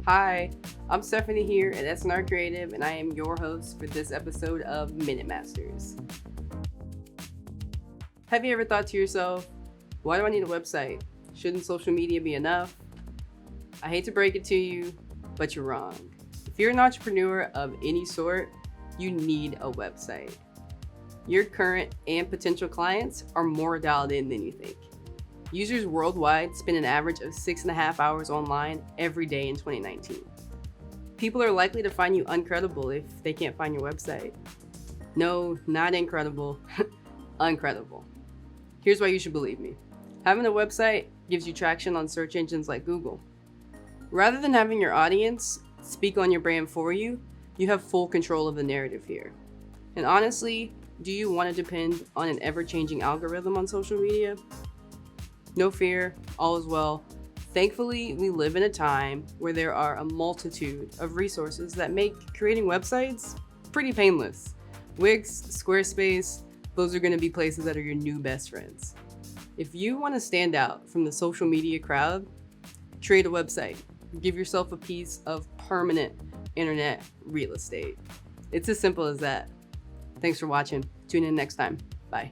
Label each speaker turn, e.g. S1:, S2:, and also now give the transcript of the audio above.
S1: Hi, I'm Stephanie here at SNR Creative, and I am your host for this episode of Minute Masters. Have you ever thought to yourself, why do I need a website? Shouldn't social media be enough? I hate to break it to you, but you're wrong. If you're an entrepreneur of any sort, you need a website. Your current and potential clients are more dialed in than you think. Users worldwide spend an average of 6.5 hours online every day in 2019. People are likely to find you uncredible if they can't find your website. No, not incredible, uncredible. Here's why you should believe me. Having a website gives you traction on search engines like Google. Rather than having your audience speak on your brand for you, you have full control of the narrative here. And honestly, do you want to depend on an ever-changing algorithm on social media? No fear, all is well. Thankfully, we live in a time where there are a multitude of resources that make creating websites pretty painless. Wix, Squarespace, those are going to be places that are your new best friends. If you want to stand out from the social media crowd, create a website. Give yourself a piece of permanent internet real estate. It's as simple as that. Thanks for watching. Tune in next time. Bye.